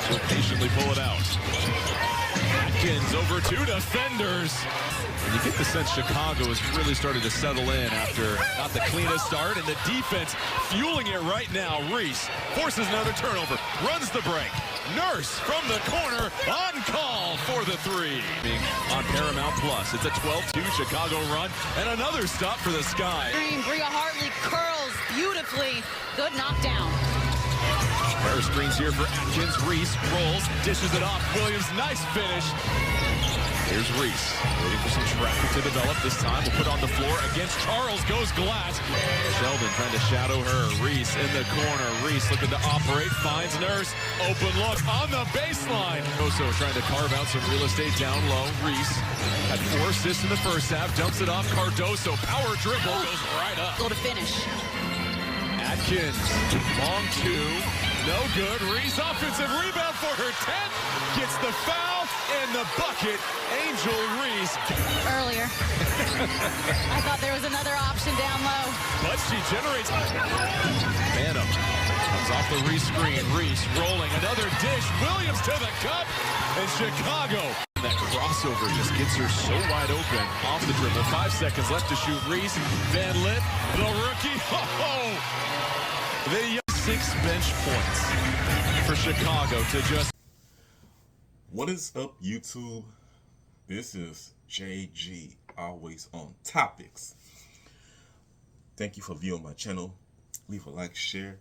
She'll patiently pull it out. Atkins over two defenders. And you get the sense Chicago is really starting to settle in after not the cleanest start, and the defense fueling it right now. Reese forces another turnover, runs the break. Nurse from the corner, on call for the three. On Paramount Plus, it's a 12-2 Chicago run, and another stop for the Sky. Bria Hartley curls beautifully. Good knockdown. Pair of screens here for Atkins. Reese rolls, dishes it off. Williams, nice finish. Here's Reese, waiting for some traffic to develop. This time we'll put on the floor against Charles, goes glass. Sheldon trying to shadow her. Reese in the corner. Reese looking to operate, finds Nurse. Open look on the baseline. Oso trying to carve out some real estate down low. Reese had 4 assists in the first half, dumps it off Cardoso. Power dribble, goes right up. Go to finish. Atkins, long two, no good. Reese offensive rebound for her 10th. Gets the foul and the bucket. Angel Reese. Earlier. I thought there was another option down low. But she generates. Phantom comes off the Reese screen. Reese rolling, another dish. Williams to the cup. And Chicago. That crossover just gets her so wide open off the dribble. 5 seconds left to shoot. Reese, Van Lith, the rookie. Oh! The 6 bench points for Chicago to just. What is up, YouTube? This is JG, always on topics. Thank you for viewing my channel. Leave a like, share,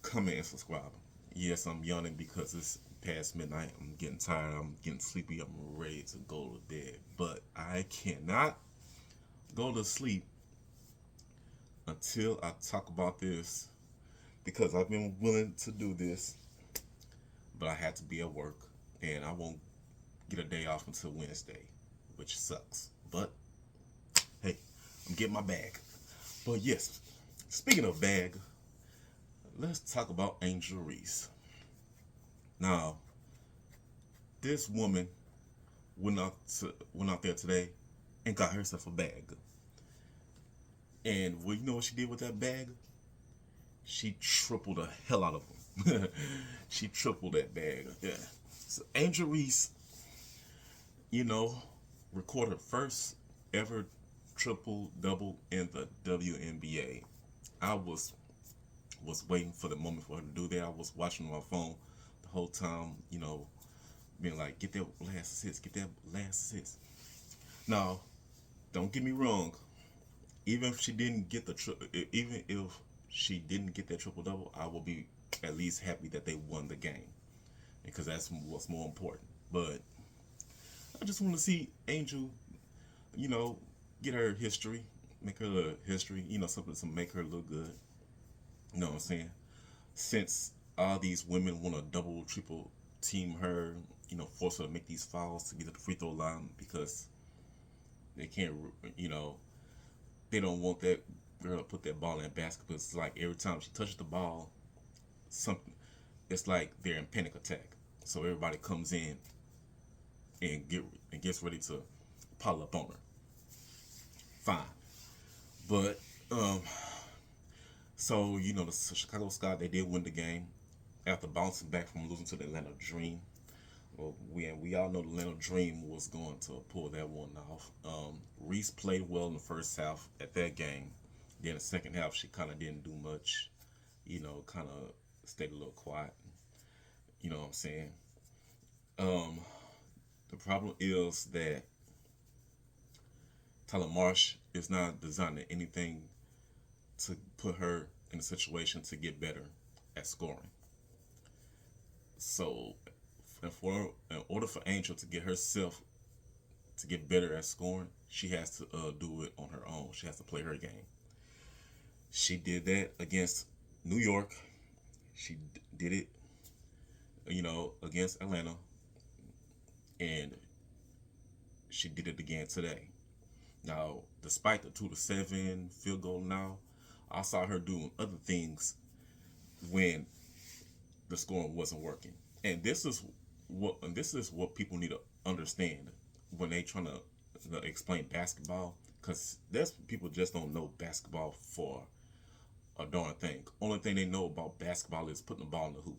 comment, and subscribe. Yes, I'm yawning because it's past midnight. I'm getting tired. I'm getting sleepy. I'm ready to go to bed. But I cannot go to sleep until I talk about this, because I've been willing to do this, but I had to be at work, and I won't get a day off until Wednesday, which sucks. But hey, I'm getting my bag. But yes, speaking of bag, let's talk about Angel Reese. Now, this woman went out there today and got herself a bag. And well, you know what she did with that bag? She tripled the hell out of them. She tripled that bag. Yeah. So Angel Reese, you know, recorded first ever triple double in the WNBA. I was waiting for the moment for her to do that. I was watching my phone the whole time, you know, being like, get that last assist, get that last assist. Now, don't get me wrong. Even if she didn't get that triple double, I will be at least happy that they won the game, because that's what's more important. But I just want to see Angel, you know, get her history, make her a history, you know, something to make her look good. You know what I'm saying? Since all these women want to double, triple team her, you know, force her to make these fouls to get to the free throw line, because they can't, you know, they don't want that girl to put that ball in that basket. But it's like every time she touches the ball, it's like they're in panic attack. So everybody comes in and gets ready to pile up on her. Fine. But so you know, the Chicago Sky, they did win the game after bouncing back from losing to the Atlanta Dream. Well, we all know the Atlanta Dream was going to pull that one off. Reese played well in the first half at that game. Then the second half, she kind of didn't do much. You know, kind of stayed a little quiet. You know what I'm saying? The problem is that Tyler Marsh is not designing anything to put her in a situation to get better at scoring. So, in order for Angel to get herself to get better at scoring, she has to do it on her own. She has to play her game. She did that against New York. She did it, you know, against Atlanta, and she did it again today. Now, despite the 2-7 field goal, now I saw her doing other things when the scoring wasn't working, and this is what people need to understand when they trying to explain basketball, because there's people just don't know basketball for a darn thing. Only thing they know about basketball is putting the ball in the hoop.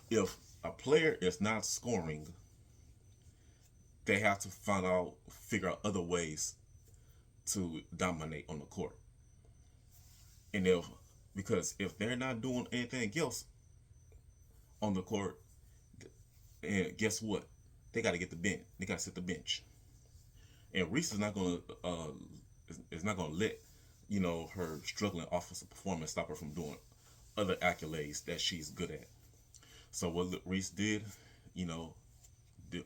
If a player is not scoring, they have to figure out other ways to dominate on the court. And because if they're not doing anything else on the court, and guess what? They got to get the bench. They got to sit the bench. And Reese is not gonna let her struggling offensive performance stop her from doing other accolades that she's good at. So what Reese did, did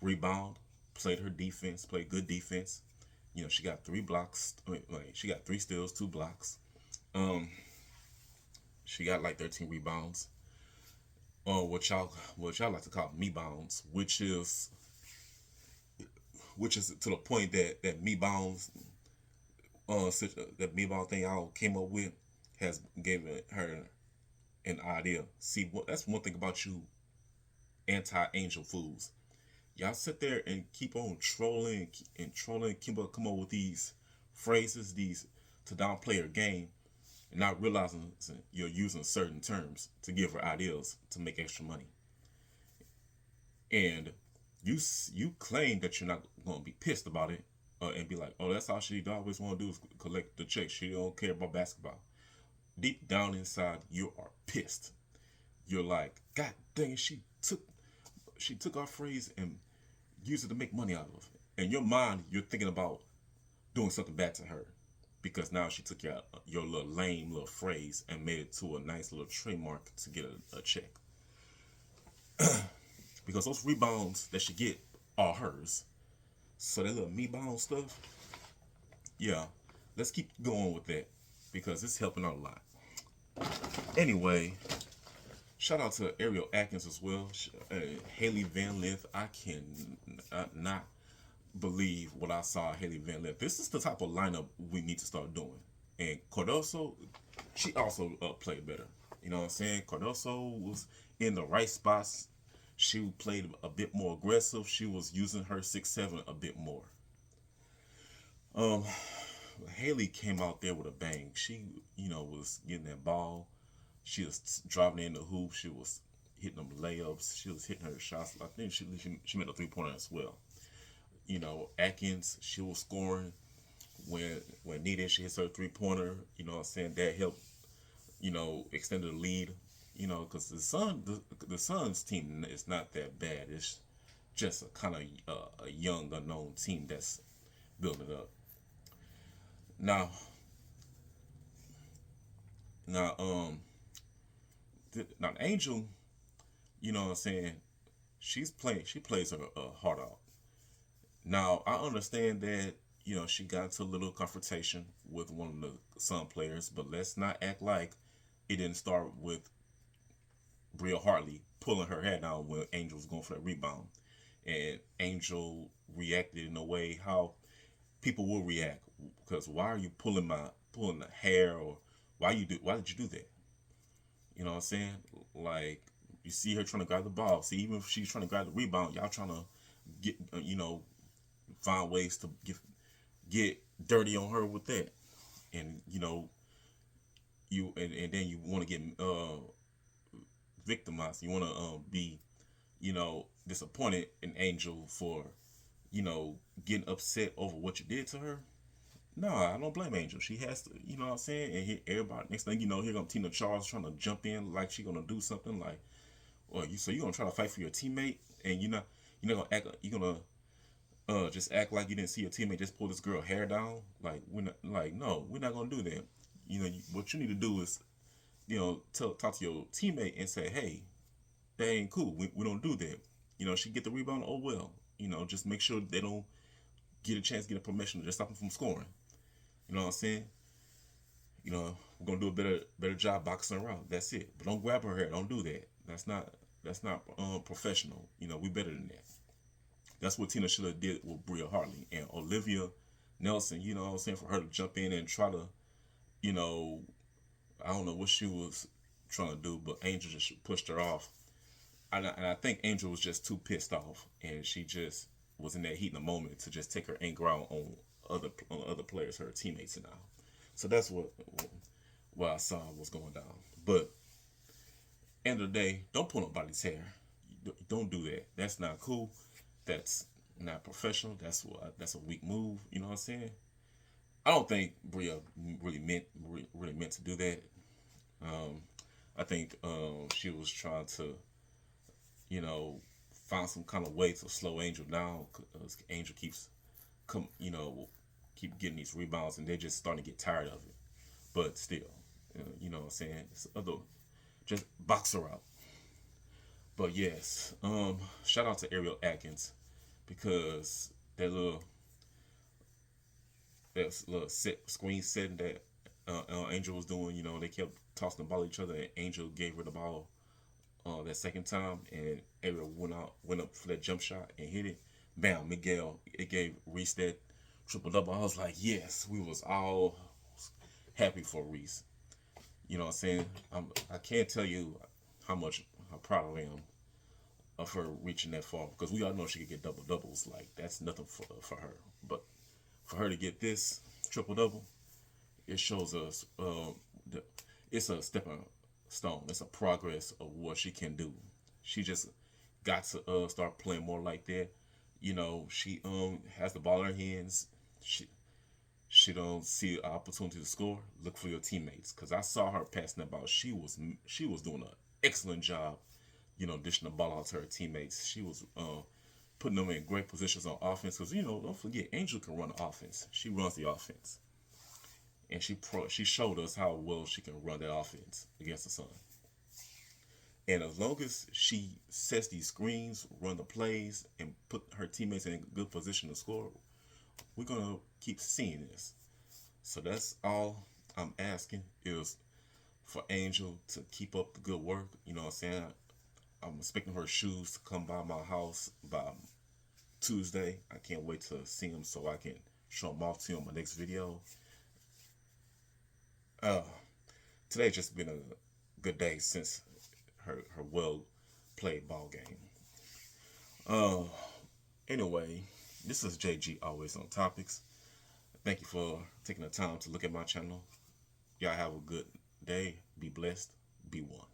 rebound, played her defense, played good defense. She got 3 blocks. She got 3 steals, 2 blocks. She got like 13 rebounds. What y'all like to call me bounds, which is to the point that me bounds, that me bound thing y'all came up with has given her an idea. See, that's one thing about you anti-Angel fools. Y'all sit there and keep on trolling, come up with these phrases, these to downplay her game, and not realizing you're using certain terms to give her ideas to make extra money. And you claim that you're not going to be pissed about it, and be like, oh, that's all she always want to do is collect the check. She don't care about basketball. Deep down inside, you are pissed. You're like, God dang it, she took our phrase and used it to make money out of it. In your mind, you're thinking about doing something bad to her, because now she took your little lame little phrase and made it to a nice little trademark to get a check. Because those rebounds that she get are hers. So that little me bound stuff, yeah, let's keep going with that, because it's helping out a lot. Anyway, shout out to Ariel Atkins as well. Haley Van Lith. I can not believe what I saw Haley Van Lith. This is the type of lineup we need to start doing. And Cardoso, she also played better. You know what I'm saying? Cardoso was in the right spots. She played a bit more aggressive. She was using her 6'7" a bit more. Haley came out there with a bang. She, was getting that ball. She was driving in the hoop. She was hitting them layups. She was hitting her shots. I think she made a 3-pointer as well. Atkins, she was scoring when needed. She hits her 3-pointer. You know what I'm saying? That helped, extend the lead. Because the Suns team is not that bad. It's just a kind of a young, unknown team that's building up. Now, Angel, you know what I'm saying? She plays her heart out. Now, I understand that, she got into a little confrontation with one of the Sun players, but let's not act like it didn't start with Bria Hartley pulling her head down when Angel was going for that rebound. And Angel reacted in a way how people will react. Because why are you pulling the hair, or why did you do that? You know what I'm saying? Like, you see her trying to grab the ball. See, even if she's trying to grab the rebound, y'all trying to get, find ways to get dirty on her with that. And, and then you want to get victimized. You want to be, disappointed in Angel for, getting upset over what you did to her. No, I don't blame Angel. She has to, you know what I'm saying? And everybody, next thing you know, here comes Tina Charles trying to jump in like she gonna do something like, well, you gonna try to fight for your teammate, and you're not gonna act, you're gonna just act like you didn't see your teammate just pull this girl hair down. Like, no, we're not gonna do that. What you need to do is, talk to your teammate and say, hey, that ain't cool. We don't do that. She get the rebound, oh well. Just make sure they don't get a chance to get a permission to just stop them from scoring. You know what I'm saying? We're gonna do a better job boxing her out. That's it. But don't grab her hair. Don't do that. That's not professional. We better than that. That's what Tina should have did with Bria Hartley and Olivia Nelson. You know what I'm saying? For her to jump in and try to, I don't know what she was trying to do, but Angel just pushed her off. And I think Angel was just too pissed off, and she just was in that heat in the moment to just take her anger out on other players, her teammates and all. So that's what what I saw was going down. But end of the day, don't pull nobody's hair. Don't do that. That's not cool. That's not professional. That's a weak move. You know what I'm saying? I don't think Bria really meant to do that. I think she was trying to, you know, find some kind of way to slow Angel down. Cause Angel keep getting these rebounds, and they're just starting to get tired of it. But still, you know what I'm saying? Just box her out. But yes, shout out to Ariel Atkins because that little screen setting that Angel was doing. You know, they kept tossing the ball at each other, and Angel gave her the ball that second time, and Ariel went up for that jump shot and hit it. Bam, Miguel. It gave Reese that triple double. I was like, yes, we was all happy for Reese. You know what I'm saying? I can't tell you how proud I am of her reaching that far, because we all know she could get double doubles. Like, that's nothing for her. But for her to get this triple double, it shows us it's a stepping stone. It's a progress of what she can do. She just got to start playing more like that. You know, she has the ball in her hands. She don't see an opportunity to score. Look for your teammates, because I saw her passing the ball. She was doing an excellent job. You know, dishing the ball out to her teammates. She was putting them in great positions on offense. Because, you know, don't forget, Angel can run the offense. She runs the offense. And she showed us how well she can run that offense against the Sun. And as long as she sets these screens, run the plays, and put her teammates in a good position to score, we're going to keep seeing this. So that's all I'm asking, is for Angel to keep up the good work. You know what I'm saying? I'm expecting her shoes to come by my house by Tuesday. I can't wait to see them so I can show them off to you on my next video. Today's just been a good day since her well played ball game. Anyway, this is JG, always on topics. Thank you for taking the time to look at my channel. Y'all have a good day. Be blessed. Be one.